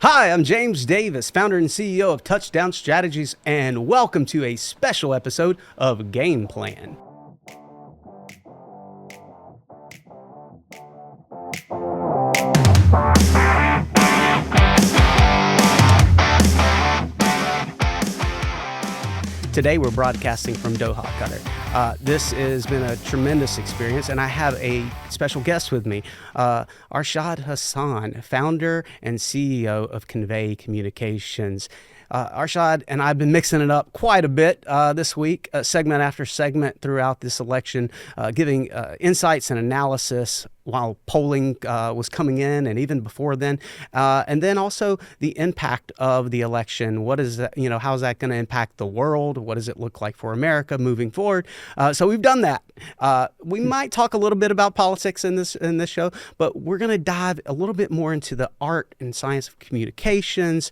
Hi, I'm James Davis, founder and CEO of Touchdown Strategies, and welcome to a special episode of Game Plan. Today we're broadcasting from Doha, Qatar. This has been a tremendous experience, and I have a special guest with me, Arshad Hasan, founder and CEO of Convey Communications. Arshad and I have been mixing it up quite a bit this week, segment after segment throughout this election, giving insights and analysis while polling was coming in and even before then. And then also the impact of the election. What is that, how is that going to impact the world? What does it look like for America moving forward? So we've done that. We might talk a little bit about politics in this show, but we're going to dive a little bit more into the art and science of communications,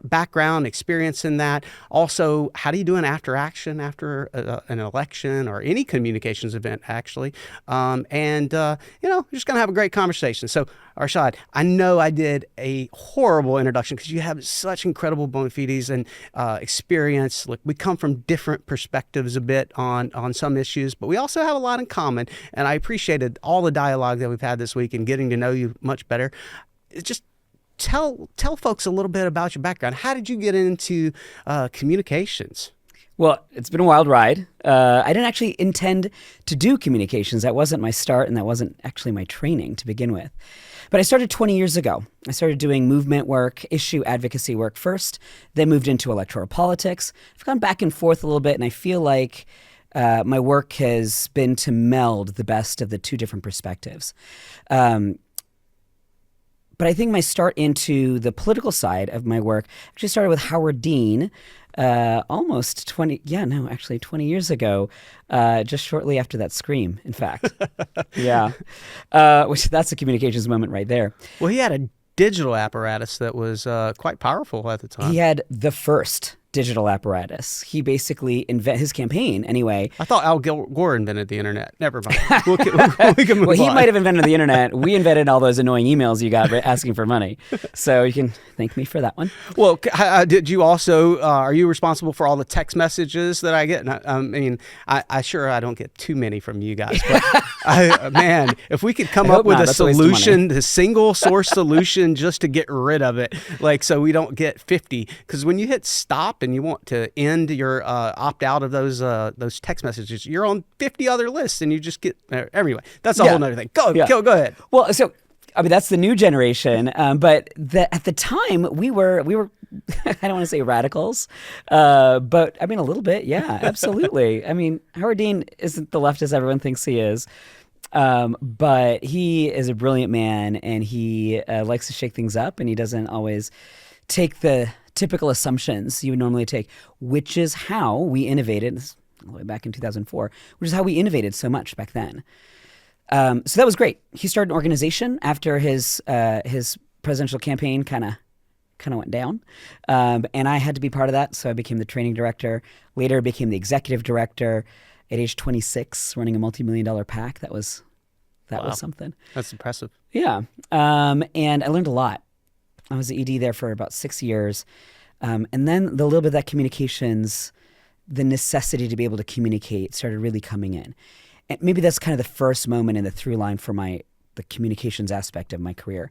background, experience in that. Also, how do you do an after action after an election or any communications event, actually? We're just going to have a great conversation. So, Arshad, I know I did a horrible introduction because you have such incredible bona fides and experience. Look, we come from different perspectives a bit on some issues, but we also have a lot in common. And I appreciated all the dialogue that we've had this week and getting to know you much better. It's just Tell folks a little bit about your background. How did you get into communications? Well, it's been a wild ride. I didn't actually intend to do communications. That wasn't my start, and that wasn't actually my training to begin with. But I started 20 years ago. I started doing movement work, issue advocacy work first, then moved into electoral politics. I've gone back and forth a little bit, and I feel like my work has been to meld the best of the two different perspectives. But I think my start into the political side of my work actually started with Howard Dean almost 20 years ago, just shortly after that scream, in fact. Which that's a communications moment right there. Well, he had a digital apparatus that was quite powerful at the time. He had the first digital apparatus. He basically his campaign anyway. I thought Al Gore invented the internet. Never mind. We can move well, he on. might have invented the internet. We invented all those annoying emails you got asking for money. So you can thank me for that one. Well, did you also, are you responsible for all the text messages that I get? I don't get too many from you guys, but man, if we could come up with a solution, the single source solution just to get rid of it, so we don't get 50, because when you hit stop and you want to end your opt out of those text messages, you're on 50 other lists and you just get anyway. That's a whole nother thing. Go ahead. Well, so that's the new generation, but at the time we were I don't want to say radicals, but a little bit, yeah, absolutely. Howard Dean isn't the leftist everyone thinks he is. But he is a brilliant man, and he likes to shake things up, and he doesn't always take the typical assumptions you would normally take, which is how we innovated all the way back in 2004, which is how we innovated so much back then. So that was great. He started an organization after his presidential campaign kind of went down, and I had to be part of that, so I became the training director. Later became the executive director. At age 26, running a multi-million-dollar PAC, that was something. That's impressive. Yeah, and I learned a lot. I was the ED there for about 6 years, and then the little bit of that communications, the necessity to be able to communicate started really coming in. And maybe that's kind of the first moment in the through line for the communications aspect of my career.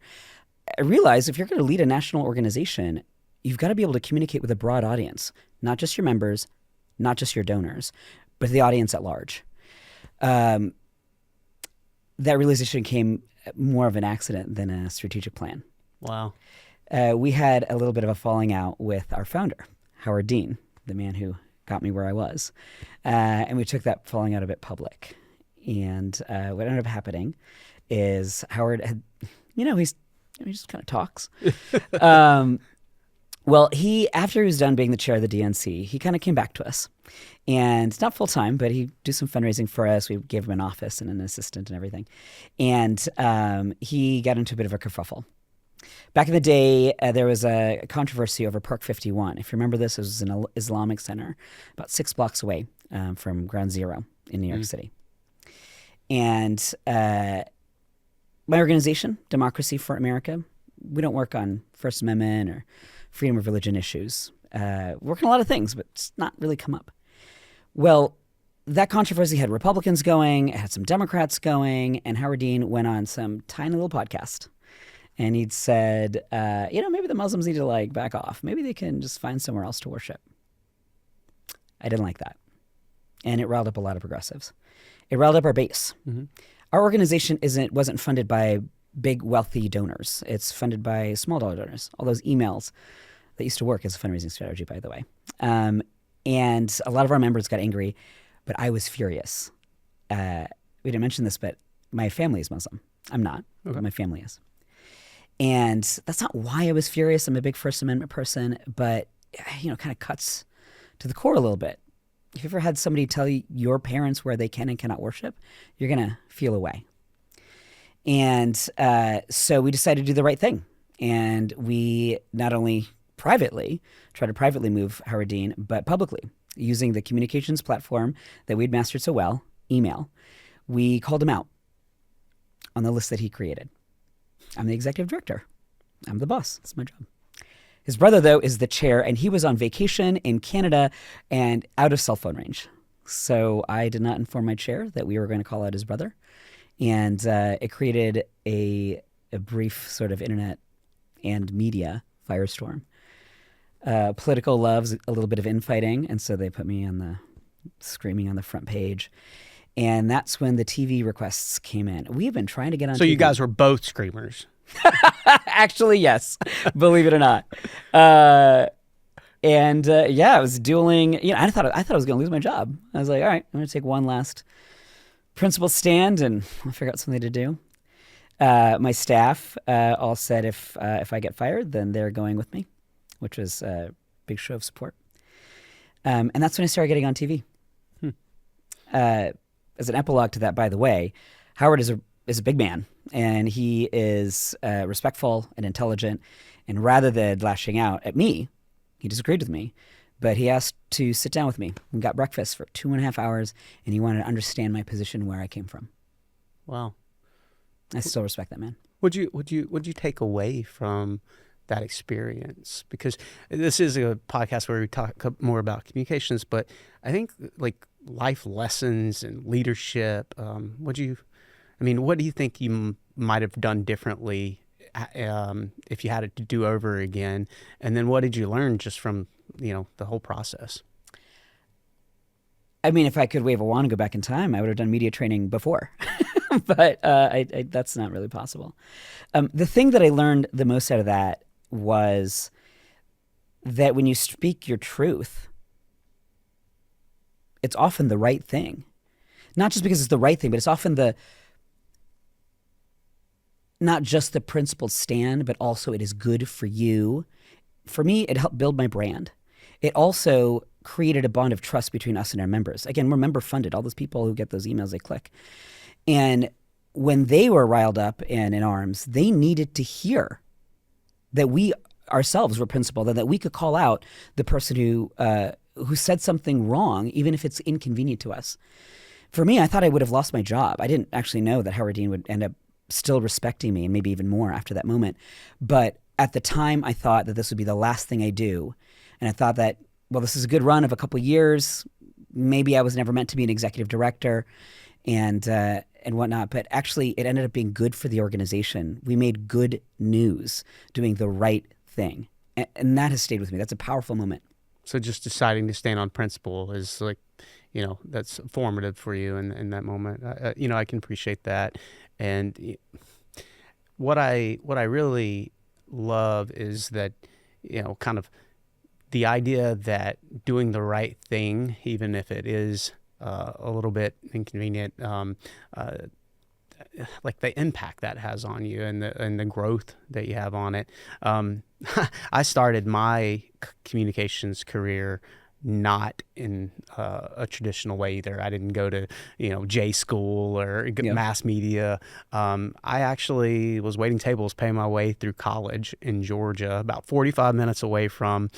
I realized if you're going to lead a national organization, you've got to be able to communicate with a broad audience, not just your members, not just your donors, but the audience at large. That realization came more of an accident than a strategic plan. Wow. We had a little bit of a falling out with our founder, Howard Dean, the man who got me where I was. And we took that falling out a bit public. And what ended up happening is Howard had, he just kind of talks. Well, after he was done being the chair of the DNC, he kind of came back to us. And it's not full time, but he do some fundraising for us. We gave him an office and an assistant and everything. And he got into a bit of a kerfuffle. Back in the day, there was a controversy over Park 51. If you remember this, it was an Islamic center about 6 blocks away from Ground Zero in New York City. And my organization, Democracy for America, we don't work on First Amendment or freedom of religion issues. Work on a lot of things, but it's not really come up. Well, that controversy had Republicans going, it had some Democrats going, and Howard Dean went on some tiny little podcast. And he'd said, maybe the Muslims need to like back off. Maybe they can just find somewhere else to worship. I didn't like that. And it riled up a lot of progressives. It riled up our base. Mm-hmm. Our organization wasn't funded by big, wealthy donors. It's funded by small dollar donors. All those emails that used to work as a fundraising strategy, by the way. And a lot of our members got angry, but I was furious. We didn't mention this, but my family is Muslim. I'm not, but my family is. And that's not why I was furious. I'm a big First Amendment person, but kind of cuts to the core a little bit. If you've ever had somebody tell you your parents where they can and cannot worship, you're going to feel away. And so we decided to do the right thing. And we not only try to privately move Howard Dean, but publicly, using the communications platform that we'd mastered so well, email. We called him out on the list that he created. I'm the executive director. I'm the boss. That's my job. His brother, though, is the chair, and he was on vacation in Canada and out of cell phone range. So I did not inform my chair that we were going to call out his brother. And it created a brief sort of internet and media firestorm. Political loves a little bit of infighting, and so they put me screaming on the front page. And that's when the TV requests came in. We've been trying to get on So TV. you guys were both screamers. Actually, yes. Believe it or not. I was dueling. I thought I was going to lose my job. I was like, all right, I'm going to take one last principled stand and I'll figure out something to do. My staff all said if I get fired, then they're going with me, which was a big show of support. And that's when I started getting on TV. As an epilogue to that, by the way, Howard is a big man, and he is respectful and intelligent. And rather than lashing out at me, he disagreed with me, but he asked to sit down with me. We got breakfast for 2.5 hours, and he wanted to understand my position, where I came from. Wow, I still respect that man. Would you take away from that experience? Because this is a podcast where we talk more about communications, but I think like life lessons and leadership. What do you think you might have done differently if you had it to do over again? And then what did you learn just from the whole process? I mean, if I could wave a wand and go back in time, I would have done media training before. But that's not really possible. The thing that I learned the most out of that was that when you speak your truth, it's often the right thing. Not just because it's the right thing, but it's often not just the principled stand, but also it is good for you. For me, it helped build my brand. It also created a bond of trust between us and our members. Again, we're member funded. All those people who get those emails, they click. And when they were riled up and in arms, they needed to hear that we ourselves were principled, and that we could call out the person who said something wrong, even if it's inconvenient to us. For me, I thought I would have lost my job. I didn't actually know that Howard Dean would end up still respecting me, and maybe even more after that moment. But at the time, I thought that this would be the last thing I do. And I thought that, well, this is a good run of a couple of years. Maybe I was never meant to be an executive director and whatnot. But actually, it ended up being good for the organization. We made good news doing the right thing. And that has stayed with me. That's a powerful moment. So just deciding to stand on principle is like, that's formative for you in that moment. I can appreciate that. And what I really love is that, kind of the idea that doing the right thing, even if it is a little bit inconvenient, like the impact that has on you and the growth that you have on it. I started my communications career not in a traditional way either. I didn't go to J school or mass media. I actually was waiting tables, paying my way through college in Georgia, about 45 minutes away from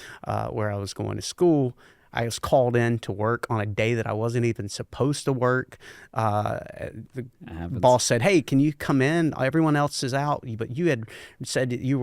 where I was going to school. I was called in to work on a day that I wasn't even supposed to work. The boss said, "Hey, can you come in? Everyone else is out, but you had said that you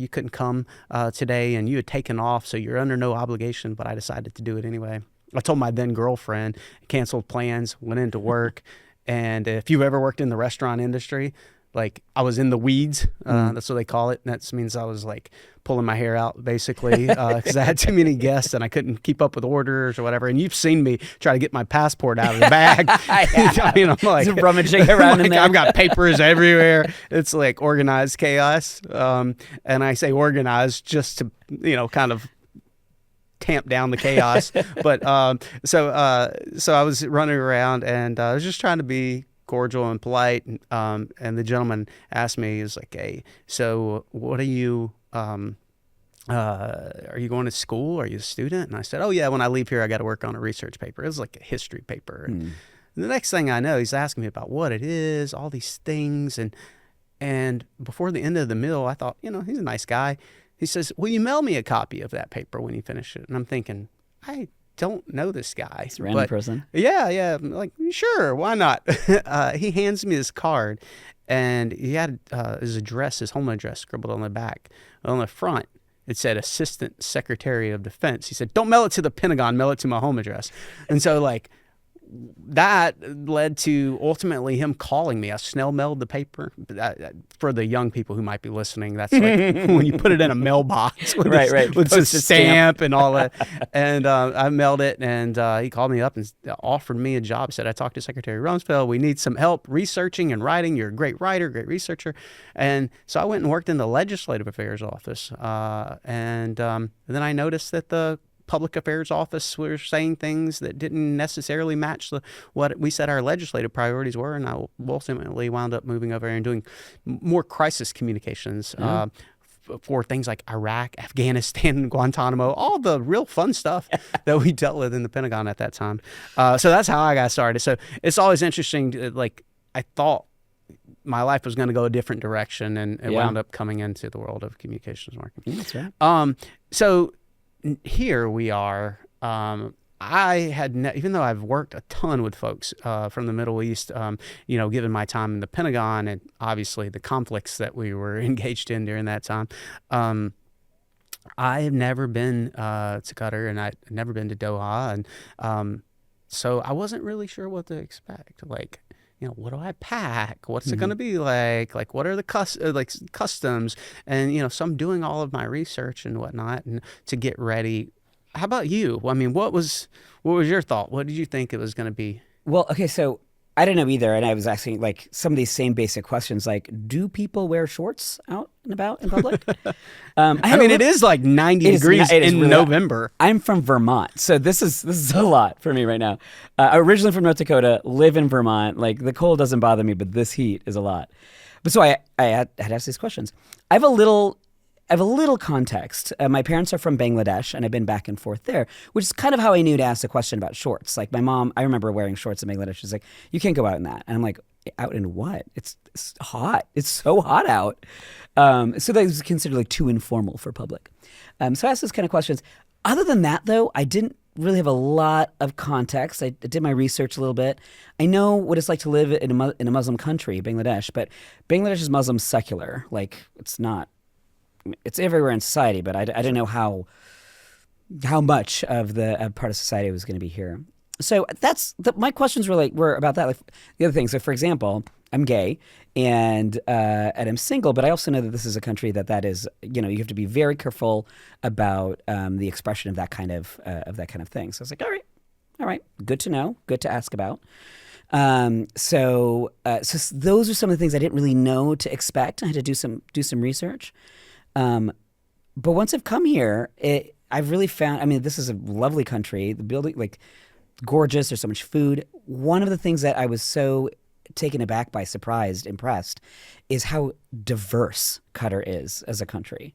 couldn't come today, and you had taken off, so you're under no obligation." But I decided to do it anyway. I told my then girlfriend, canceled plans, went into work. And if you've ever worked in the restaurant industry, like I was in the weeds, that's what they call it. And that means I was like pulling my hair out basically because I had too many guests and I couldn't keep up with orders or whatever. And you've seen me try to get my passport out of the bag. I mean, I'm like just rummaging around in there. I've got papers everywhere. It's like organized chaos. And I say organized just to, kind of tamp down the chaos. But so I was running around and I was just trying to be cordial and polite. And the gentleman asked me, he was like, "Hey, so what are you going to school? Are you a student?" And I said, "Oh yeah, when I leave here, I got to work on a research paper." It was like a history paper. And the next thing I know, he's asking me about what it is, all these things. And before the end of the meal, I thought, he's a nice guy. He says, "Will you mail me a copy of that paper when you finish it?" And I'm thinking, I don't know this guy. It's a random person. Yeah. I'm like, sure, why not? He hands me his card, and he had his address, his home address, scribbled on the back. On the front, it said Assistant Secretary of Defense. He said, "Don't mail it to the Pentagon, mail it to my home address." And so, that led to ultimately him calling me. I snail mailed the paper. For the young people who might be listening, that's like when you put it in a mailbox with with a stamp and all that. And I mailed it, and he called me up and offered me a job. Said, "I talked to Secretary Rumsfeld. We need some help researching and writing. You're a great writer, great researcher." And so I went and worked in the Legislative Affairs Office. And then I noticed that the Public Affairs Office were saying things that didn't necessarily match what we said our legislative priorities were, and I ultimately wound up moving over and doing more crisis communications for things like Iraq, Afghanistan, Guantanamo, all the real fun stuff that we dealt with in the Pentagon at that time. So that's how I got started. So it's always interesting. I thought my life was going to go a different direction, and it wound up coming into the world of communications marketing. That's right. So here we are. I had even though I've worked a ton with folks from the Middle East, given my time in the Pentagon and obviously the conflicts that we were engaged in during that time, I have never been to Qatar, and I've never been to Doha, and so I wasn't really sure what to expect. What do I pack? What's it going to be like? What are the customs? And, so I'm doing all of my research and whatnot and to get ready. How about you? I mean, what was your thought? What did you think it was going to be? Well, okay, so I didn't know either, and I was asking some of these same basic questions, do people wear shorts out and about in public? It is 90 degrees in really November. I'm from Vermont, so this is a lot for me right now. Originally from North Dakota, live in Vermont. The cold doesn't bother me, but this heat is a lot. But so I had asked these questions. I have a little context. My parents are from Bangladesh, and I've been back and forth there, which is kind of how I knew to ask a question about shorts. My mom, I remember wearing shorts in Bangladesh. She's like, "You can't go out in that." And I'm like, "Out in what? It's hot. It's so hot out." So that was considered too informal for public. So I asked those kind of questions. Other than that, though, I didn't really have a lot of context. I did my research a little bit. I know what it's like to live in a Muslim country, Bangladesh, but Bangladesh is Muslim secular. It's not. It's everywhere in society, but I didn't know how much of the part of society was going to be here. So my questions were about that. The other things. So, for example, I'm gay and I'm single, but I also know that this is a country that is, you have to be very careful about the expression of that kind of thing. So I was like, all right, good to know, good to ask about. So those are some of the things I didn't really know to expect. I had to do some research. But once I've come here, I've really found, this is a lovely country. The building, gorgeous. There's so much food. One of the things that I was so taken aback by, surprised, impressed, is how diverse Qatar is as a country.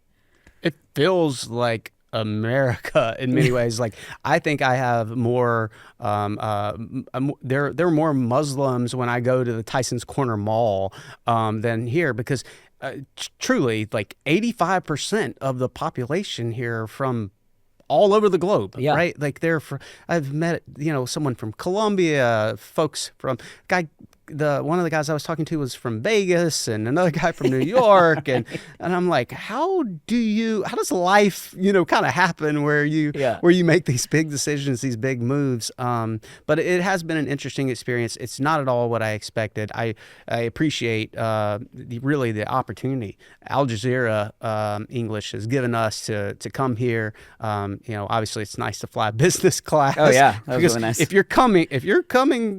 It feels like America in many ways. I think I have more, there are more Muslims when I go to the Tyson's Corner Mall than here, because truly 85% of the population here are from all over the globe, Yeah. right? Like I've met, someone from Colombia, folks from one of the guys I was talking to was from Vegas, and another guy from New York, and I'm like, how does life, kind of happen where you make these big decisions, these big moves? But it has been an interesting experience. It's not at all what I expected. I appreciate really the opportunity Al Jazeera English has given us to come here. Obviously it's nice to fly business class. Oh yeah, that was really nice. If you're coming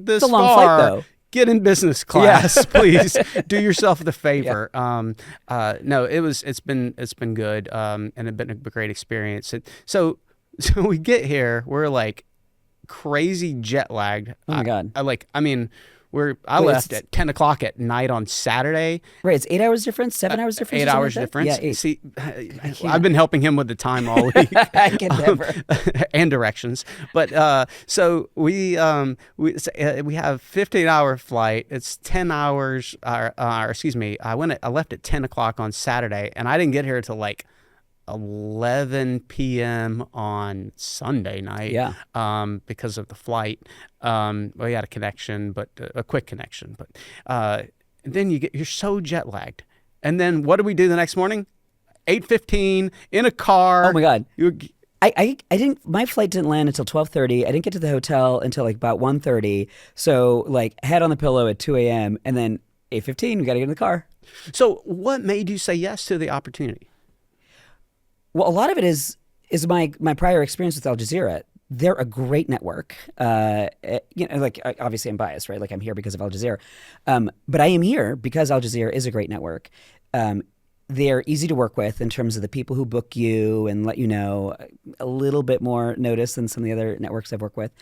this it's a long far, flight though. Get in business class, please. Do yourself the favor. No, it's been good, and it's been a great experience. So we get here, we're like crazy jet lagged. Oh my God. I left at 10 o'clock at night on Saturday. Right, it's 8 hours difference, 7 hours difference. 8 hours like difference. Yeah, 8. See, I've been helping him with the time all week. I can never. And directions. But so we have 15-hour flight. It's 10 hours. Excuse me. I left at 10 o'clock on Saturday, and I didn't get here till like 11 p.m. on Sunday night. Yeah. Because of the flight. We had a connection, but a quick connection. But then you're so jet lagged. And then what do we do the next morning? 8:15 in a car. Oh my God. I didn't. My flight didn't land until 12:30. I didn't get to the hotel until like about 1:30. So like head on the pillow at 2 a.m. and then 8:15 we got to get in the car. So what made you say yes to the opportunity? Well, a lot of it is my prior experience with Al Jazeera. They're a great network. Obviously I'm biased, right? Like I'm here because of Al Jazeera. But I am here because Al Jazeera is a great network. They're easy to work with in terms of the people who book you and let you know a little bit more notice than some of the other networks I've worked with.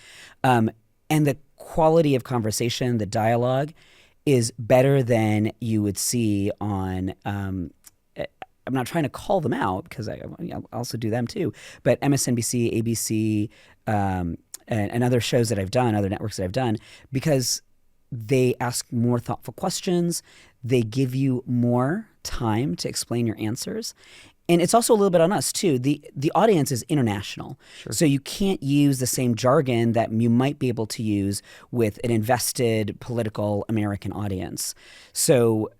And the quality of conversation, the dialogue is better than you would see on I'm not trying to call them out because I also do them too, but MSNBC, ABC, and other shows that I've done, other networks that I've done, because they ask more thoughtful questions. They give you more time to explain your answers. And it's also a little bit on us too. The audience is international. Sure. So you can't use the same jargon that you might be able to use with an invested political American audience. So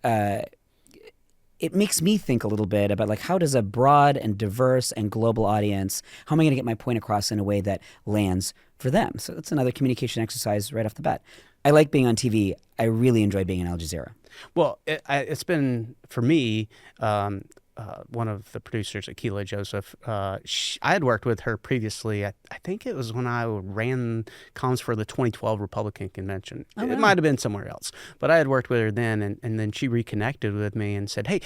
it makes me think a little bit about like how does a broad and diverse and global audience, how am I going to get my point across in a way that lands for them? So that's another communication exercise right off the bat. I like being on TV. I really enjoy being in Al Jazeera. Well, it's been, for me, one of the producers, Akila Joseph, I had worked with her previously. I think it was when I ran comms for the 2012 Republican Convention. Oh, wow. It might have been somewhere else. But I had worked with her then, and then she reconnected with me and said, hey,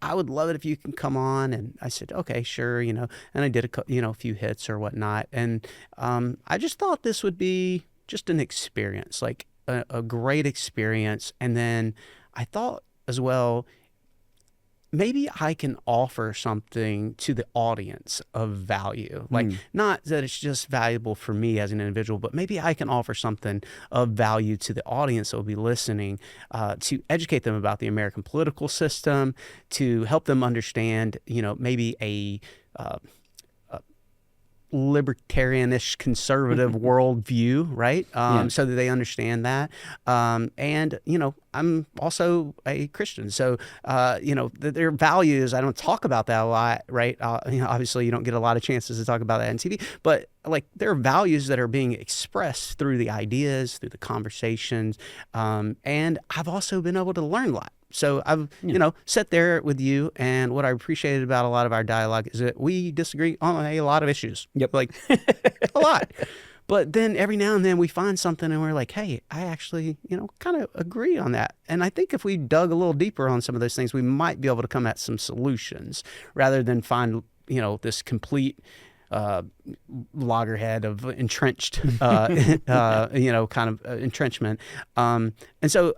I would love it if you can come on. And I said, okay, sure, and I did a few hits or whatnot. And I just thought this would be just an experience, like a great experience. And then I thought as well, maybe I can offer something to the audience of value. Like, not that it's just valuable for me as an individual, but maybe I can offer something of value to the audience that will be listening, to educate them about the American political system, to help them understand, maybe a libertarianish conservative worldview, right? So that they understand that. And, I'm also a Christian. So, their values, I don't talk about that a lot, right? Obviously you don't get a lot of chances to talk about that on TV, but like there are values that are being expressed through the ideas, through the conversations. And I've also been able to learn a lot. So I've, sat there with you, and what I appreciated about a lot of our dialogue is that we disagree on a lot of issues. Yep. Like a lot. But then every now and then we find something and we're like, hey, I actually, kind of agree on that. And I think if we dug a little deeper on some of those things, we might be able to come at some solutions rather than find, this complete loggerhead of entrenched, kind of entrenchment. And so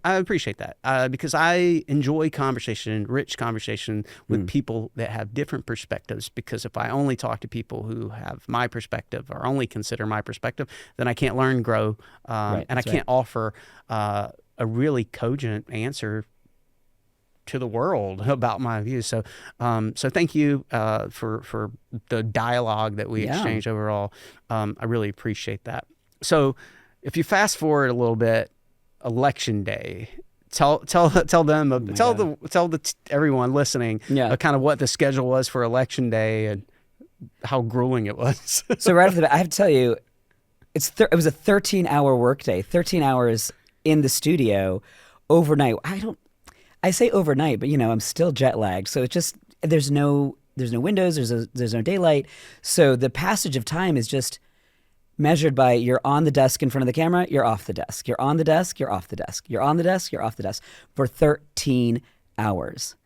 I appreciate that because I enjoy conversation, rich conversation with people that have different perspectives. Because if I only talk to people who have my perspective or only consider my perspective, then I can't learn, grow, and I can't offer a really cogent answer to the world about my views. So, so thank you for the dialogue that we exchanged overall. I really appreciate that. So, if you fast forward a little bit, election day. Tell everyone listening kind of what the schedule was for election day and how grueling it was. So right off the bat, I have to tell you, it was a 13-hour workday, 13 hours in the studio overnight. I say overnight, but I'm still jet lagged. So it's just there's no windows, there's no daylight. So the passage of time is just measured by you're on the desk in front of the camera, you're off the desk. You're on the desk, you're off the desk. You're on the desk, you're off the desk for 13 hours.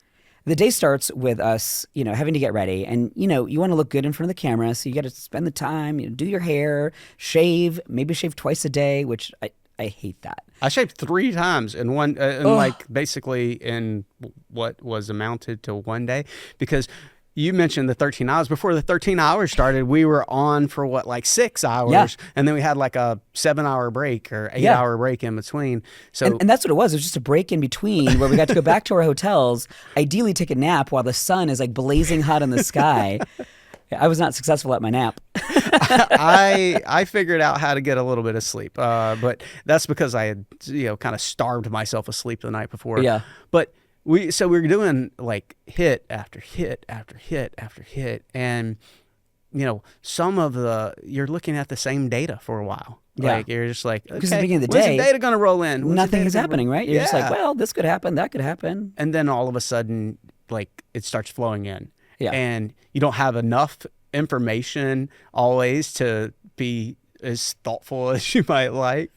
The day starts with us, having to get ready, and you want to look good in front of the camera, so you got to spend the time, do your hair, maybe shave twice a day, which I hate that. I shaved 3 times in one, basically in what was amounted to one day, because you mentioned the 13 hours. Before the 13 hours started, we were on for 6 hours, and then we had like a 7-hour break or 8-hour break in between. So, and that's what it was. It was just a break in between where we got to go back to our hotels, ideally take a nap while the sun is like blazing hot in the sky. I was not successful at my nap. I figured out how to get a little bit of sleep, but that's because I had kind of starved myself asleep the night before. Yeah, but. We were doing like hit after hit after hit after hit, and some of you're looking at the same data for a while. Yeah. Like you're just like, okay, because at the beginning of the when's day, the data gonna roll in? Nothing is happening, right? You're just like, well, this could happen, that could happen, and then all of a sudden, like it starts flowing in, and you don't have enough information always to be as thoughtful as you might like.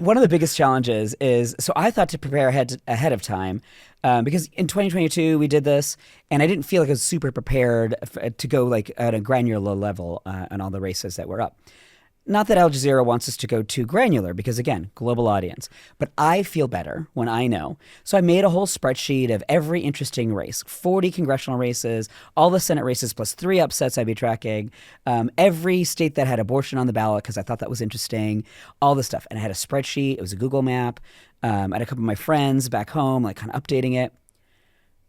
One of the biggest challenges is, so I thought to prepare ahead of time, because in 2022 we did this, and I didn't feel like I was super prepared to go like at a granular level on all the races that were up. Not that Al Jazeera wants us to go too granular because, again, global audience. But I feel better when I know. So I made a whole spreadsheet of every interesting race, 40 congressional races, all the Senate races plus 3 upsets I'd be tracking, every state that had abortion on the ballot because I thought that was interesting, all this stuff. And I had a spreadsheet. It was a Google map. I had a couple of my friends back home, like kind of updating it.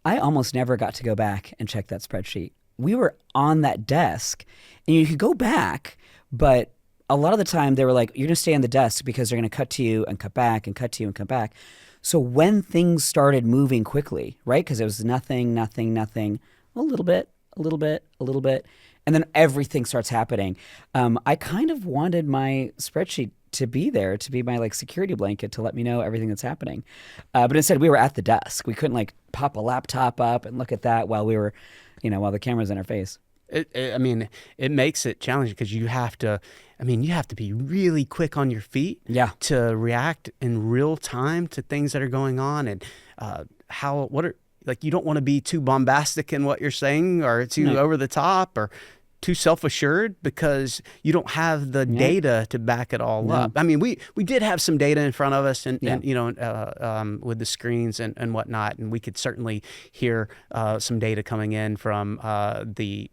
I almost never got to go back and check that spreadsheet. We were on that desk, and you could go back, but a lot of the time they were like, you're going to stay on the desk because they're going to cut to you and cut back and cut to you and cut back. So when things started moving quickly, right? Because it was nothing, a little bit, and then everything starts happening. I kind of wanted my spreadsheet to be there, to be my like security blanket to let me know everything that's happening. But instead we were at the desk. We couldn't like pop a laptop up and look at that while we were, while the camera's in our face. It makes it challenging because you have to be really quick on your feet to react in real time to things that are going on, and you don't want to be too bombastic in what you're saying or too over the top or too self-assured because you don't have the data to back it all up. I mean, we did have some data in front of us and with the screens and whatnot, and we could certainly hear some data coming in from the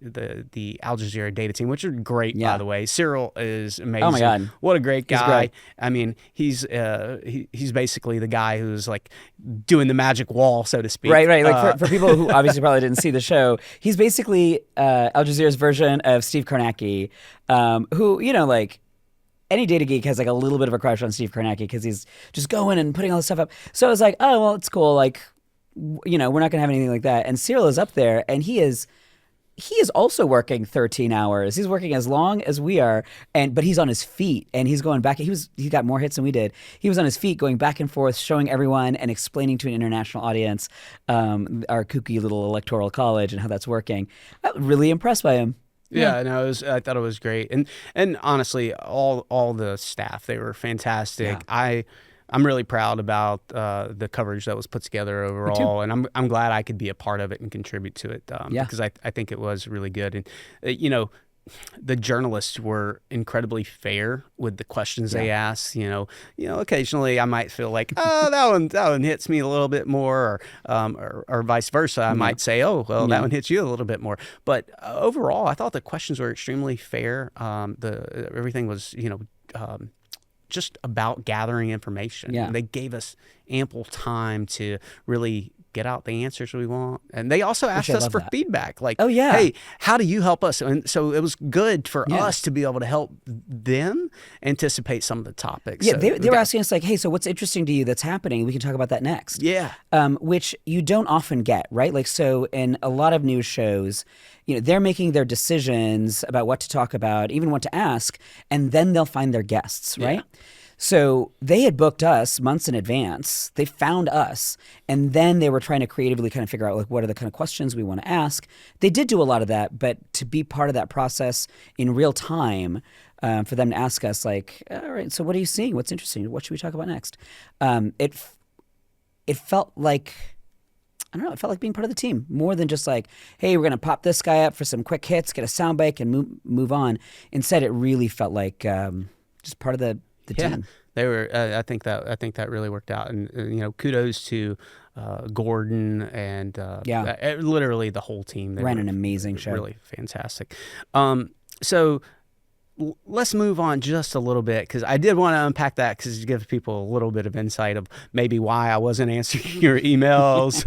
Al Jazeera data team, which are great, by the way. Cyril is amazing. Oh my God. What a great guy. He's great. I mean, he's basically the guy who's like doing the magic wall, so to speak. Right. Like for people who obviously probably didn't see the show, he's basically Al Jazeera's version of Steve Kornacki, who, like any data geek has like a little bit of a crush on Steve Kornacki because he's just going and putting all this stuff up. So I was like, oh, well, it's cool. Like, we're not going to have anything like that. And Cyril is up there and he is also working 13 hours. He's working as long as we are, but he's on his feet and he's going back. He got more hits than we did. He was on his feet going back and forth, showing everyone and explaining to an international audience our kooky little electoral college and how that's working. I'm really impressed by him. Yeah, no, I thought it was great, and honestly, all the staff, they were fantastic. Yeah. I'm really proud about the coverage that was put together overall, and I'm glad I could be a part of it and contribute to it because I think it was really good. And the journalists were incredibly fair with the questions they asked. Occasionally I might feel like, oh, that one hits me a little bit more, or vice versa. I might say, oh, well, that one hits you a little bit more. But overall, I thought the questions were extremely fair. Everything was, just about gathering information. Yeah. And they gave us ample time to really get out the answers we want. And they also asked us for feedback, like, oh yeah, hey, how do you help us? And so it was good for us to be able to help them anticipate some of the topics. Yeah, so they were asking us like, hey, so what's interesting to you that's happening? We can talk about that next. Yeah. Which you don't often get, right? Like, so in a lot of news shows, they're making their decisions about what to talk about, even what to ask, and then they'll find their guests, right? Yeah. So they had booked us months in advance. They found us, and then they were trying to creatively kind of figure out like what are the kind of questions we want to ask. They did do a lot of that, but to be part of that process in real time, for them to ask us like, all right, so what are you seeing? What's interesting? What should we talk about next? It felt like, I don't know, it felt like being part of the team more than just like, hey, we're going to pop this guy up for some quick hits, get a soundbite, and move on. Instead, it really felt like just part of the team. They were. I think that really worked out, and kudos to Gordon and literally the whole team. They ran an amazing show. Really fantastic. So let's move on just a little bit, because I did want to unpack that, because to give people a little bit of insight of maybe why I wasn't answering your emails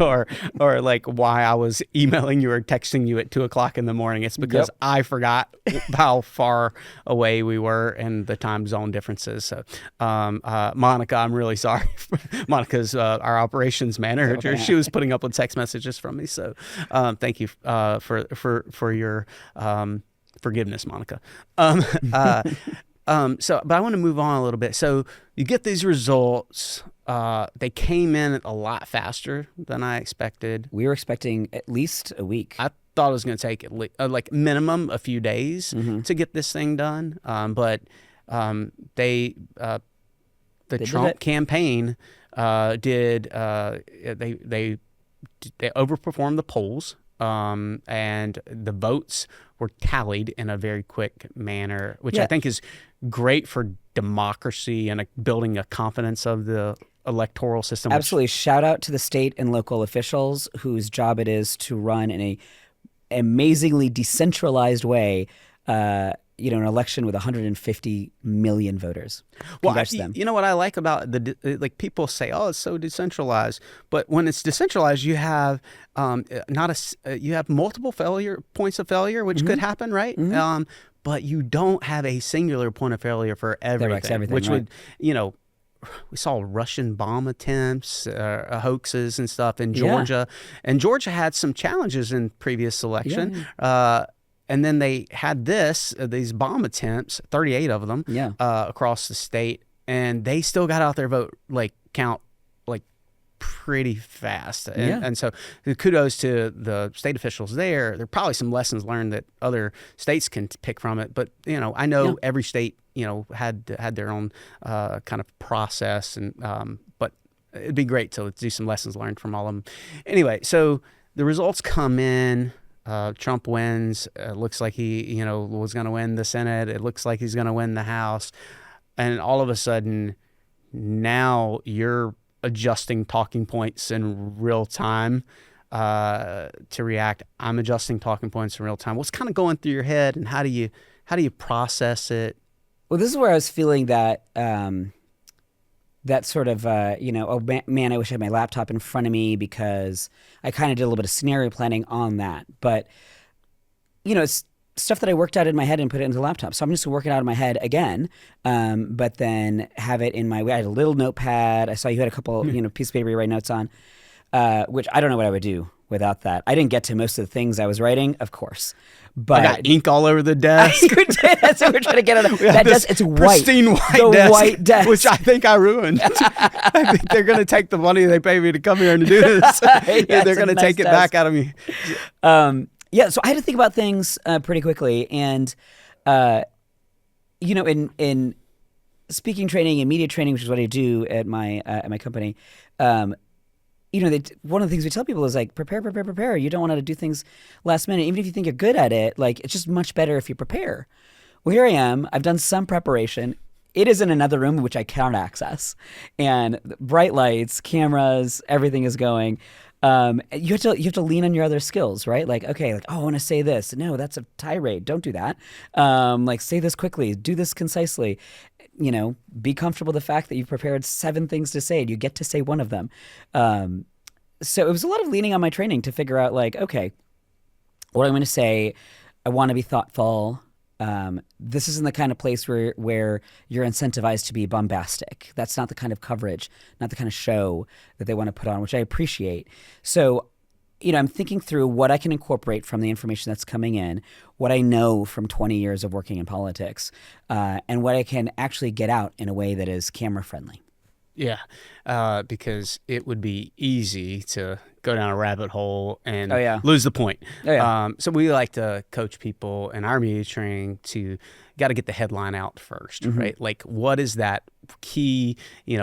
or like why I was emailing you or texting you at 2:00 in the morning. It's because I forgot how far away we were and the time zone differences. So, Monica, I'm really sorry. Monica's our operations manager. She was putting up with text messages from me. So, thank you for your forgiveness, Monica. But I want to move on a little bit. So you get these results. They came in a lot faster than I expected. We were expecting at least a week. I thought it was going to take at least, like minimum a few days to get this thing done. But the Trump campaign they overperformed the polls. And the votes were tallied in a very quick manner, which I think is great for democracy and building a confidence of the electoral system. Absolutely. Shout out to the state and local officials whose job it is to run in a amazingly decentralized way, an election with 150 million voters. Congrats to them. You know what I like about people say, oh, it's so decentralized, but when it's decentralized, you have you have multiple points of failure, which could happen, right? But you don't have a singular point of failure for everything, which would, we saw Russian bomb attempts, hoaxes and stuff in Georgia, and Georgia had some challenges in previous election. And then they had these bomb attempts, 38 of them, across the state, and they still got out their vote count pretty fast. And so kudos to the state officials there. There are probably some lessons learned that other states can pick from it. But I know every state had their own kind of process, and but it'd be great to do some lessons learned from all of them. Anyway, so the results come in. Trump wins. It looks like he, was going to win the Senate. It looks like he's going to win the House. And all of a sudden, now you're adjusting talking points in real time to react. I'm adjusting talking points in real time. What's kind of going through your head, and how do you process it? Well, this is where I was feeling that that sort of, oh man, I wish I had my laptop in front of me, because I kind of did a little bit of scenario planning on that. But, it's stuff that I worked out in my head and put it into the laptop. So I'm just going to work it out in my head again, but then have it in I had a little notepad. I saw you had a couple, piece of paper you write notes on, which I don't know what I would do without that. I didn't get to most of the things I was writing, of course. But I got ink all over the desk. You did. That's what we're trying to get out of. That desk, it's white. Pristine white desk, which I think I ruined. I think they're going to take the money they pay me to come here and to do this. They're going to take it back out of me. So I had to think about things pretty quickly. And, in speaking training and media training, which is what I do at my company, one of the things we tell people is prepare. You don't want to do things last minute. Even if you think you're good at it, it's just much better if you prepare. Well, here I am. I've done some preparation. It is in another room, which I cannot access. And bright lights, cameras, everything is going. You have to lean on your other skills, right? I want to say this. No, that's a tirade. Don't do that. Say this quickly. Do this concisely. Be comfortable with the fact that you've prepared 7 things to say and you get to say one of them. so it was a lot of leaning on my training to figure out like, okay, what I'm going to say, I want to be thoughtful. This isn't the kind of place where you're incentivized to be bombastic. That's not the kind of coverage, not the kind of show that they want to put on, which I appreciate. So, I'm thinking through what I can incorporate from the information that's coming in, what I know from 20 years of working in politics, and what I can actually get out in a way that is camera friendly. Yeah, because it would be easy to go down a rabbit hole and lose the point. So we like to coach people in our media training to got to get the headline out first, right? Like, what is that key,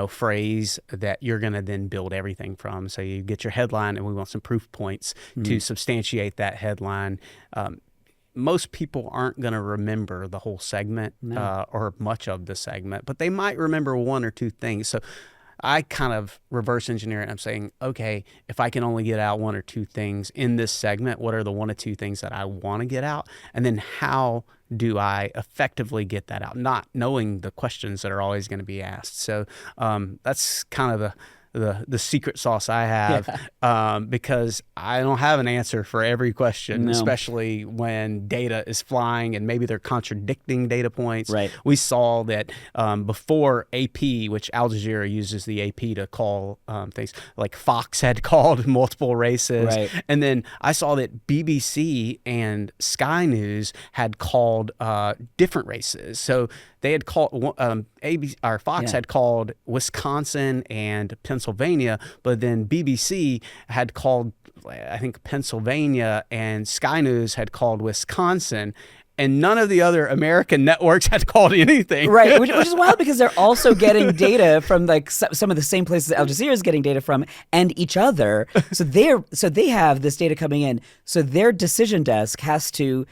phrase that you're going to then build everything from? So you get your headline, and we want some proof points to substantiate that headline. Most people aren't going to remember the whole segment or much of the segment, but they might remember one or two things. So I kind of reverse engineer it. I'm saying, okay, if I can only get out one or two things in this segment, what are the one or two things that I want to get out? And then how do I effectively get that out? Not knowing the questions that are always going to be asked. So that's kind of the secret sauce I have, because I don't have an answer for every question, especially when data is flying and maybe they're contradicting data points. Right. We saw that before AP, which Al Jazeera uses the AP to call things, like Fox had called multiple races. Right. And then I saw that BBC and Sky News had called different races. So they had called Fox had called Wisconsin and Pennsylvania, but then BBC had called, I think, Pennsylvania, and Sky News had called Wisconsin. And none of the other American networks had called anything. Right, which is wild because they're also getting data from like some of the same places Al Jazeera is getting data from, and each other. So they have this data coming in. So their decision desk has to,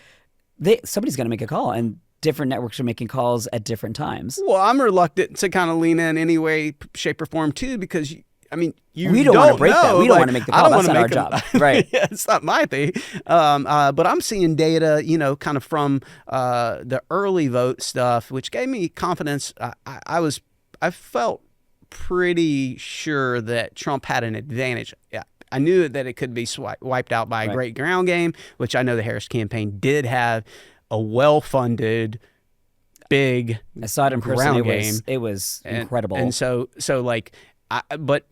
somebody's going to make a call, and different networks are making calls at different times. Well, I'm reluctant to kind of lean in any way, shape, or form too, because we don't want to break that. We don't want to make the call. That's not our job. Right. Yeah, it's not my thing. But I'm seeing data, kind of from the early vote stuff, which gave me confidence. I felt pretty sure that Trump had an advantage. Yeah. I knew that it could be wiped out by a great ground game, which I know the Harris campaign did have a well-funded, big I saw it in person. ground game. It was incredible. And so but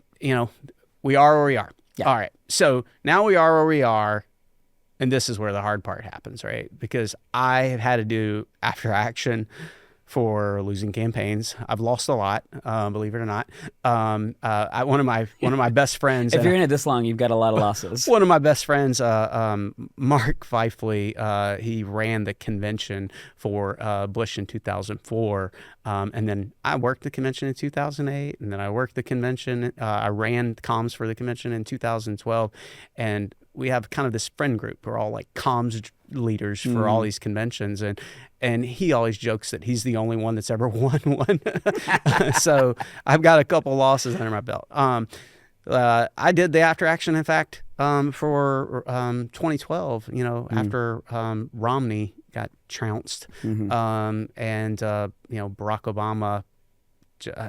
we are where we are. Yeah. All right. So now we are where we are, and this is where the hard part happens, right? Because I have had to do after action for losing campaigns. I've lost a lot, believe it or not. One of my best friends. If you're in it this long, you've got a lot of losses. One of my best friends, Mark Feifley, he ran the convention for Bush in 2004, and then I worked the convention in 2008, and then I worked the convention. I ran comms for the convention in 2012, and we have kind of this friend group. We're all like comms leaders for all these conventions, and he always jokes that he's the only one that's ever won one. So I've got a couple losses under my belt. I did the after action, in fact, for 2012. After Romney got trounced, and Barack Obama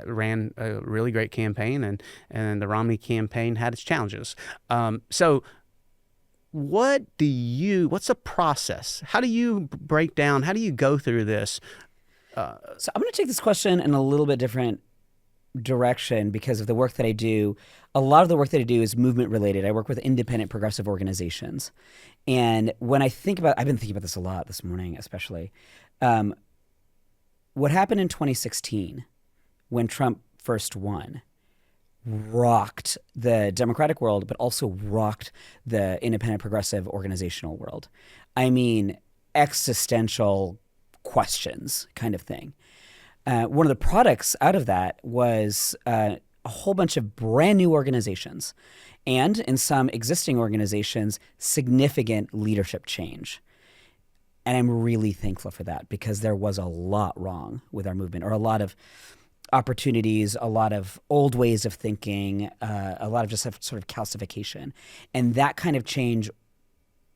ran a really great campaign, and the Romney campaign had its challenges. So what's the process? How do you break down? How do you go through this? So I'm going to take this question in a little bit different direction because of the work that I do. A lot of the work that I do is movement related. I work with independent progressive organizations. And when I think about, I've been thinking about this a lot this morning, especially, what happened in 2016 when Trump first won rocked the democratic world, but also rocked the independent progressive organizational world. I mean, existential questions kind of thing. One of the products out of that was a whole bunch of brand new organizations, and in some existing organizations, significant leadership change. And I'm really thankful for that because there was a lot wrong with our movement, or a lot of opportunities, a lot of old ways of thinking, a lot of just sort of calcification. And that kind of change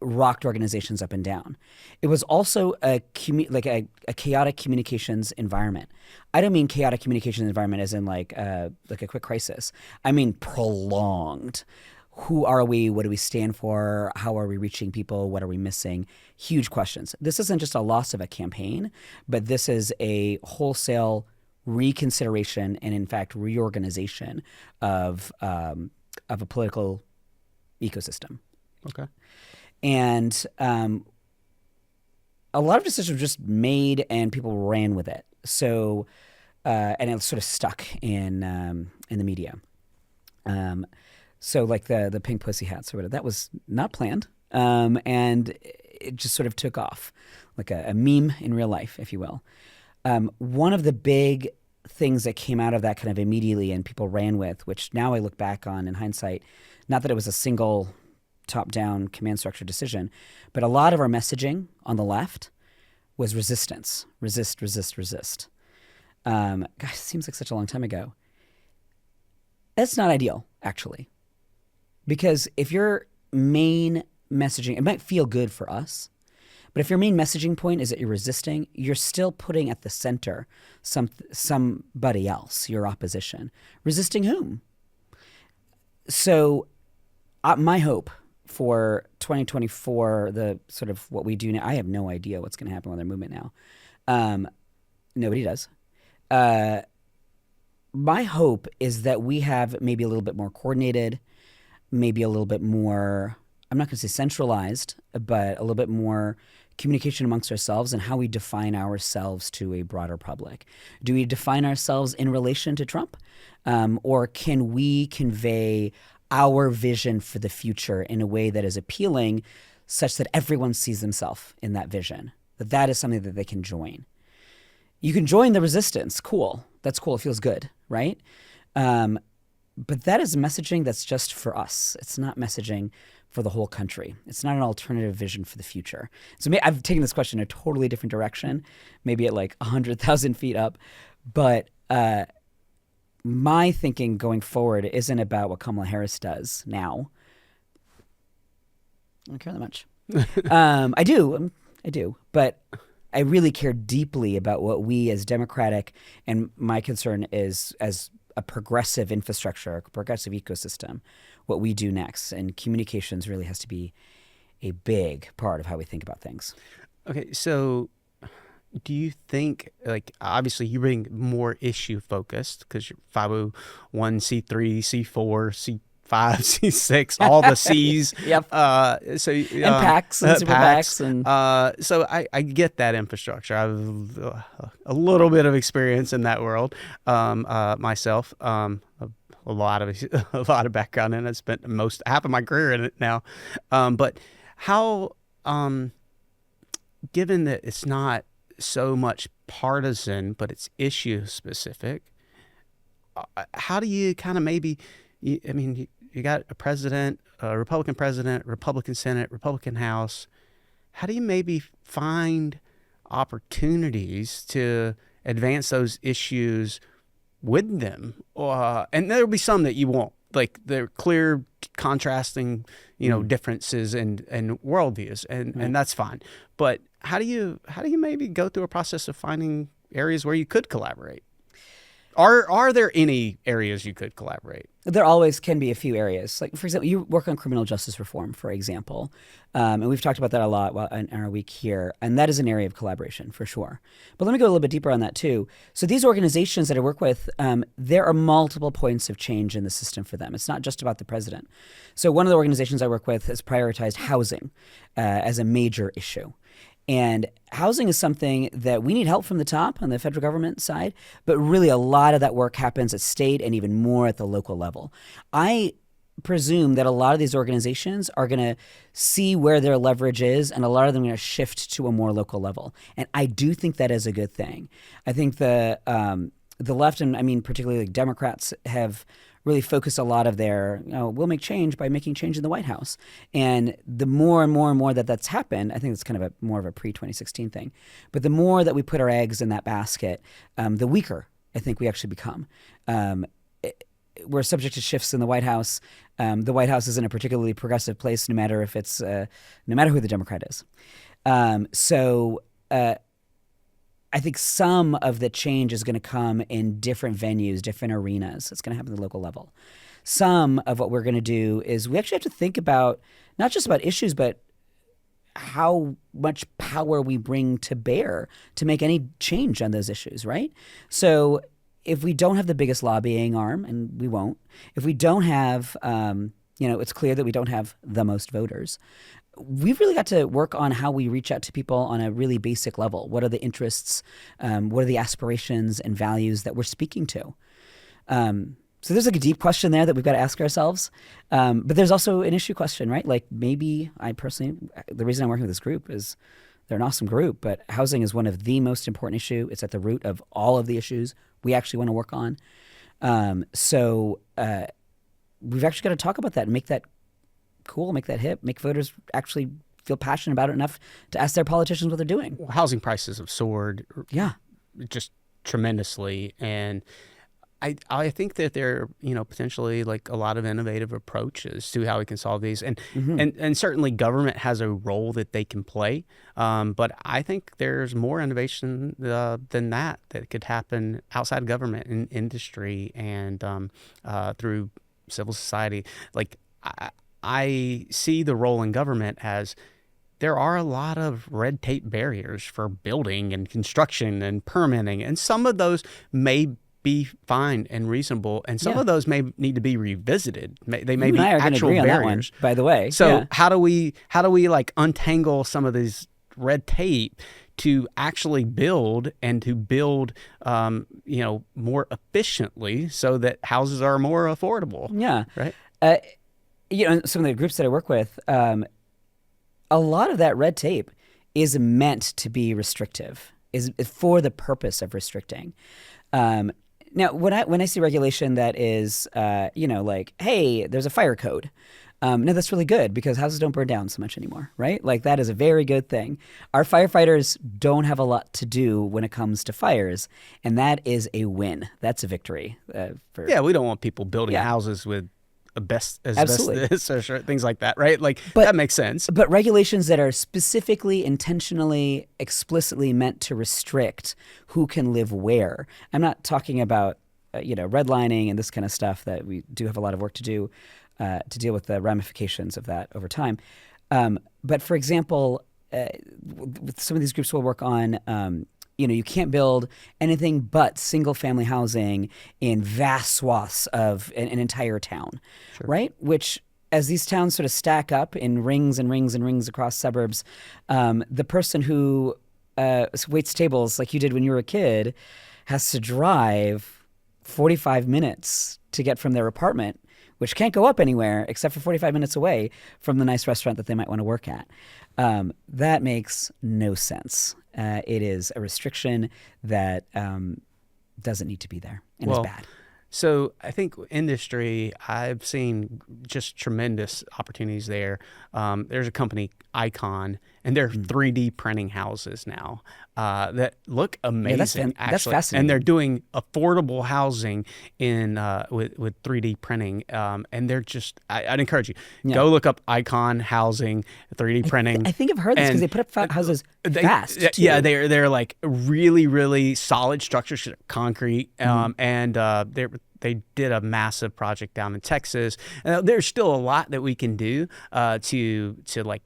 rocked organizations up and down. It was also a chaotic communications environment. I don't mean chaotic communications environment as in like a quick crisis. I mean prolonged, who are we? What do we stand for? How are we reaching people? What are we missing? Huge questions. This isn't just a loss of a campaign, but this is a wholesale reconsideration and, in fact, reorganization of a political ecosystem. Okay. And a lot of decisions were just made and people ran with it. So, and it sort of stuck in the media. So like the pink pussy hats or whatever, that was not planned. And it just sort of took off like a meme in real life, if you will. One of the big things that came out of that kind of immediately and people ran with, which now I look back on in hindsight, not that it was a single top-down command structure decision, but a lot of our messaging on the left was resistance. Resist, resist, resist. Gosh, it seems like such a long time ago. That's not ideal, actually. Because if your main messaging, it might feel good for us, but if your main messaging point is that you're resisting, you're still putting at the center somebody else, your opposition. Resisting whom? So my hope for 2024, the sort of what we do now, I have no idea what's going to happen with our movement now. Nobody does. My hope is that we have maybe a little bit more coordinated, maybe a little bit more, I'm not going to say centralized, but a little bit more communication amongst ourselves and how we define ourselves to a broader public. Do we define ourselves in relation to Trump? Or can we convey our vision for the future in a way that is appealing such that everyone sees themselves in that vision, that is something that they can join? You can join the resistance. Cool. That's cool. It feels good, right? But that is messaging that's just for us. It's not messaging for the whole country. It's not an alternative vision for the future. So I've taken this question in a totally different direction, maybe at like 100,000 feet up. But my thinking going forward isn't about what Kamala Harris does now. I don't care that much. I do. But I really care deeply about what we as Democratic, and my concern is as a progressive infrastructure, a progressive ecosystem, what we do next. And communications really has to be a big part of how we think about things. Okay, so do you think, like, obviously you bring more issue focused because you're 501c3, C4, C5, C6, all the C's. Yep. And PACs and super PACs. And so I get that infrastructure. I have a little bit of experience in that world myself. A lot of background in it. I spent half of my career in it now. But how, given that it's not so much partisan, but it's issue specific, how do you kind of maybe, you got a president, a Republican president, Republican Senate, Republican House. How do you maybe find opportunities to advance those issues with them? And there'll be some that you won't. Like they're clear, contrasting, differences and worldviews, and that's fine. But how do you maybe go through a process of finding areas where you could collaborate? Are there any areas you could collaborate? There always can be a few areas. Like, for example, you work on criminal justice reform, for example. And we've talked about that a lot in our week here. And that is an area of collaboration, for sure. But let me go a little bit deeper on that, too. So these organizations that I work with, there are multiple points of change in the system for them. It's not just about the president. So one of the organizations I work with has prioritized housing as a major issue. And housing is something that we need help from the top on the federal government side, but really a lot of that work happens at state and even more at the local level. I presume that a lot of these organizations are going to see where their leverage is, and a lot of them are going to shift to a more local level. And I do think that is a good thing. I think the left, and particularly like Democrats, have really focus a lot of their, we'll make change by making change in the White House. And the more and more and more that's happened, I think it's kind of more of a pre-2016 thing. But the more that we put our eggs in that basket, the weaker I think we actually become. We're subject to shifts in the White House. The White House isn't a particularly progressive place, no matter who the Democrat is. I think some of the change is going to come in different venues, different arenas. It's going to happen at the local level. some of what we're going to do is we actually have to think about not just about issues, but how much power we bring to bear to make any change on those issues, right? So if we don't have the biggest lobbying arm, and we won't, if we don't have, it's clear that we don't have the most voters, we've really got to work on how we reach out to people on a really basic level. What are the interests? What are the aspirations and values that we're speaking to? So there's like a deep question there that we've got to ask ourselves. But there's also an issue question, right? Like maybe the reason I'm working with this group is they're an awesome group, but housing is one of the most important issue. It's at the root of all of the issues we actually want to work on. So we've actually got to talk about that and make that cool, make that hip, make voters actually feel passionate about it enough to ask their politicians what they're doing. Well, housing prices have soared just tremendously, and I think that there are, potentially like a lot of innovative approaches to how we can solve these. And, and certainly government has a role that they can play. But I think there's more innovation than that could happen outside of government in industry and through civil society. Like I see the role in government as there are a lot of red tape barriers for building and construction and permitting. And some of those may be fine and reasonable, and some of those may need to be revisited. They may be actual barriers. That one, by the way. So how do we like untangle some of these red tape to actually build and to build, more efficiently so that houses are more affordable? Yeah, right. Some of the groups that I work with, a lot of that red tape is meant to be restrictive, is for the purpose of restricting. Now, when I see regulation that is, like, hey, there's a fire code. No, that's really good because houses don't burn down so much anymore, right? Like that is a very good thing. Our firefighters don't have a lot to do when it comes to fires, and that is a win. That's a victory. We don't want people building houses with asbestos or things like that, right? Like that makes sense. But regulations that are specifically, intentionally, explicitly meant to restrict who can live where. I'm not talking about redlining and this kind of stuff that we do have a lot of work to do to deal with the ramifications of that over time. But for example, some of these groups will work on you can't build anything but single-family housing in vast swaths of an entire town, right? Which, as these towns sort of stack up in rings and rings and rings across suburbs, the person who waits tables like you did when you were a kid has to drive 45 minutes to get from their apartment, which can't go up anywhere except for 45 minutes away from the nice restaurant that they might want to work at. That makes no sense. It is a restriction that doesn't need to be there and is bad. So I think industry, I've seen just tremendous opportunities there. There's a company, Icon, and they're 3D printing houses now that look amazing. That's fascinating. And they're doing affordable housing in with 3D printing. And they're just, I'd encourage you, go look up Icon housing, 3D printing. I think I've heard this because they put up houses fast. Too. Yeah, they're like really, really solid structures, concrete, and they did a massive project down in Texas. There's still a lot that we can do to like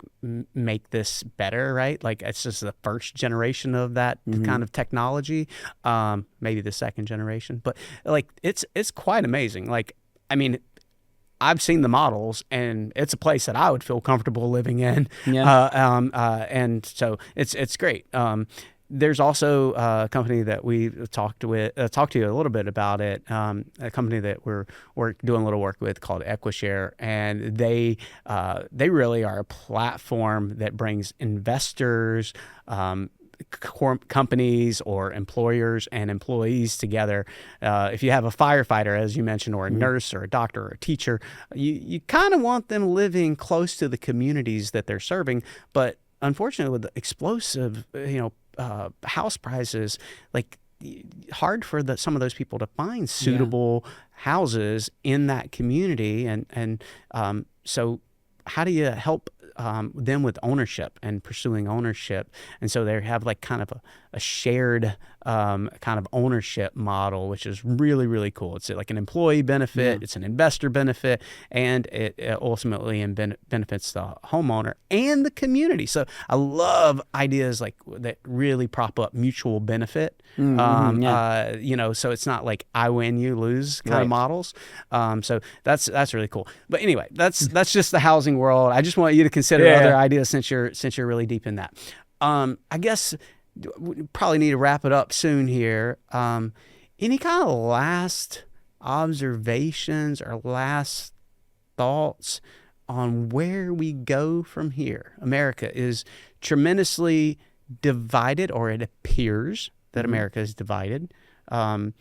make this better, right? Like it's just the first generation of that kind of technology, maybe the second generation, but like it's quite amazing. Like, I mean, I've seen the models, and it's a place that I would feel comfortable living in. And so it's great. There's also a company that we talked to you a little bit about it. A company that we're doing a little work with called EquiShare, and they really are a platform that brings investors, companies or employers and employees together. If you have a firefighter, as you mentioned, or a nurse or a doctor or a teacher, you kind of want them living close to the communities that they're serving. But unfortunately, with the explosive, house prices, like hard for some of those people to find suitable houses in that community. And so how do you help them with ownership and pursuing ownership. And so they have like kind of a shared kind of ownership model, which is really, really cool. It's like an employee benefit, it's an investor benefit, and it ultimately benefits the homeowner and the community. So I love ideas like that really prop up mutual benefit. So it's not like I win, you lose kind of models. So that's really cool. But anyway, that's just the housing world. I just want you to consider other ideas since you're really deep in that. I guess we probably need to wrap it up soon here. Any kind of last observations or last thoughts on where we go from here? America is tremendously divided, or it appears that America is divided. I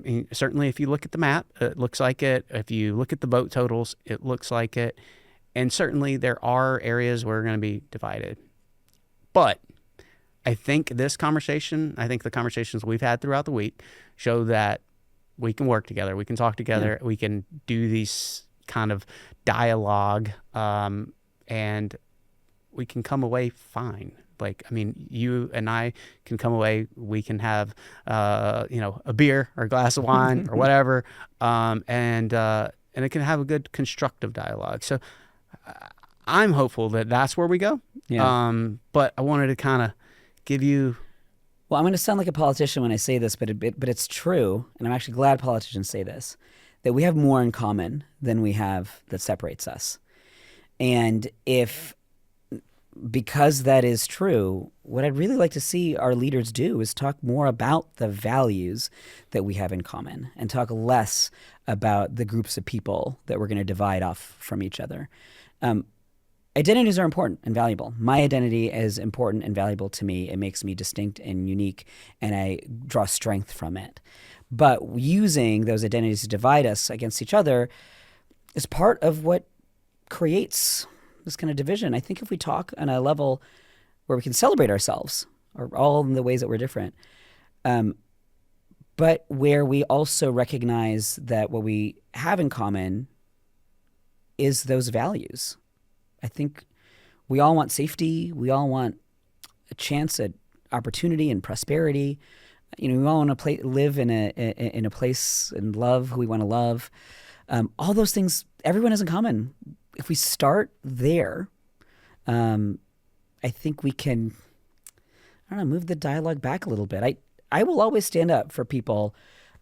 mean, certainly if you look at the map, it looks like it. If you look at the vote totals, it looks like it. And certainly there are areas where we're going to be divided. But I think the conversations we've had throughout the week show that we can work together. We can talk together. We can do these kind of dialogue, and we can come away fine. Like, I mean, you and I can come away, we can have, a beer or a glass of wine or whatever. And it can have a good constructive dialogue. So I'm hopeful that that's where we go. But I wanted to kind of give you. Well, I'm going to sound like a politician when I say this, but it's true. And I'm actually glad politicians say this, that we have more in common than we have that separates us. And because that is true, what I'd really like to see our leaders do is talk more about the values that we have in common and talk less about the groups of people that we're going to divide off from each other. Identities are important and valuable. My identity is important and valuable to me. It makes me distinct and unique, and I draw strength from it. But using those identities to divide us against each other is part of what creates this kind of division. I think if we talk on a level where we can celebrate ourselves, or all in the ways that we're different, but where we also recognize that what we have in common is those values. I think we all want safety. We all want a chance at opportunity and prosperity. We all want to live in a place and love who we want to love. All those things everyone has in common. If we start there, I think we can, move the dialogue back a little bit. I will always stand up for people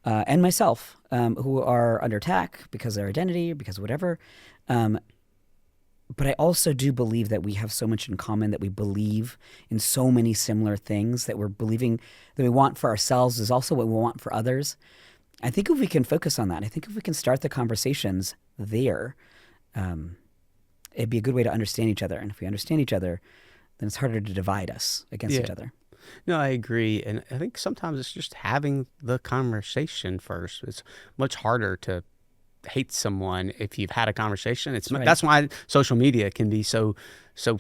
and myself who are under attack because of their identity or because of whatever. But I also do believe that we have so much in common, that we believe in so many similar things, that we're believing that we want for ourselves is also what we want for others. I think if we can focus on that, I think if we can start the conversations there, it'd be a good way to understand each other. And if we understand each other, then it's harder to divide us against each other. No, I agree. And I think sometimes it's just having the conversation first. It's much harder to hate someone if you've had a conversation. That's why social media can be so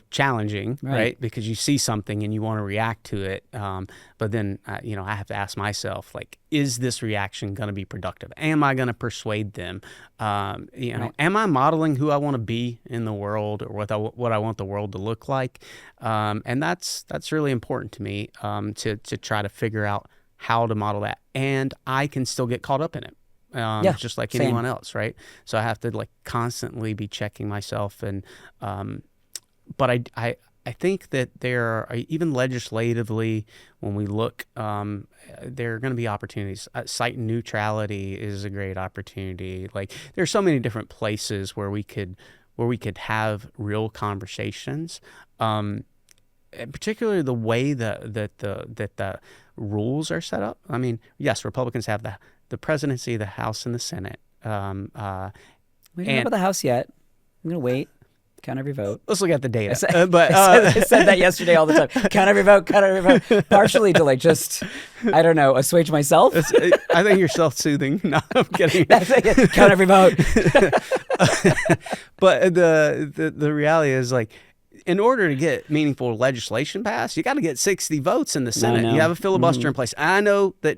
challenging, right? Because you see something and you want to react to it, but then I have to ask myself, like, is this reaction going to be productive? Am I going to persuade them? Am I modeling who I want to be in the world, or what I want the world to look like? And that's really important to me, to try to figure out how to model that, and I can still get caught up in it. Just like anyone else, right? So I have to constantly be checking myself, and but I think that there are, even legislatively, when we look, there are going to be opportunities. Site neutrality is a great opportunity. Like, there's so many different places where we could have real conversations. And particularly the way that the rules are set up. I mean, yes, Republicans have the presidency, the House, and the Senate. We don't know about the House yet. I'm going to wait. Count every vote. Let's look at the data. I said that yesterday all the time. Count every vote, count every vote. Partially to assuage myself. I think you're self-soothing. No, I'm kidding. Count every vote. But the reality is, in order to get meaningful legislation passed, you got to get 60 votes in the Senate. You have a filibuster in place. I know that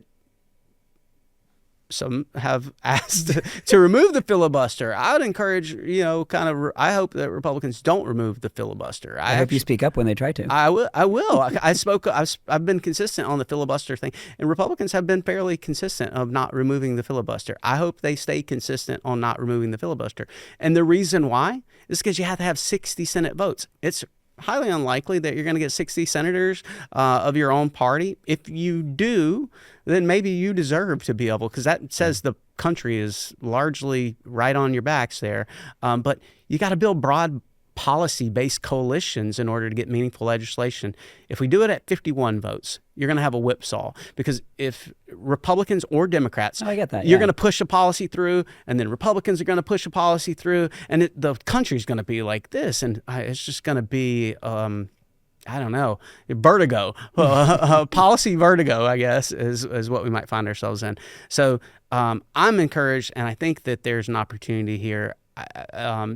some have asked to remove the filibuster. I would encourage, I hope that Republicans don't remove the filibuster. I hope you speak up when they try to. I will. I've been consistent on the filibuster thing, and Republicans have been fairly consistent of not removing the filibuster. I hope they stay consistent on not removing the filibuster. And the reason why is because you have to have 60 Senate votes. It's highly unlikely that you're going to get 60 senators of your own party. If you do, then maybe you deserve to be able, because that says the country is largely right on your backs there. But you got to build broad policy-based coalitions in order to get meaningful legislation. If we do it at 51 votes, you're going to have a whipsaw, because if Republicans or Democrats, I get that, you're going to push a policy through, and then Republicans are going to push a policy through, and the country's going to be like this, and it's just going to be I don't know, vertigo, policy vertigo, I guess, is what we might find ourselves in. So I'm encouraged, and I think that there's an opportunity here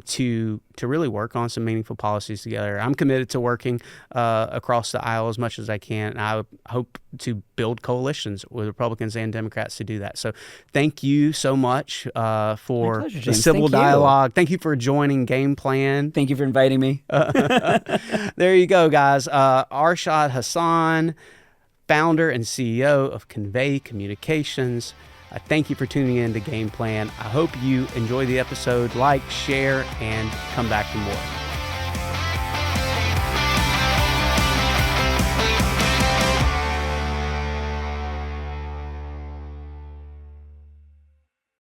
to really work on some meaningful policies together. I'm committed to working across the aisle as much as I can, and I hope to build coalitions with Republicans and Democrats to do that. So thank you so much for the civil dialogue. Thank you for joining Game Plan. Thank you for inviting me. There you go, guys. Arshad Hasan, founder and CEO of Convey Communications. Thank you for tuning in to Game Plan. I hope you enjoy the episode. Like, share, and come back for more.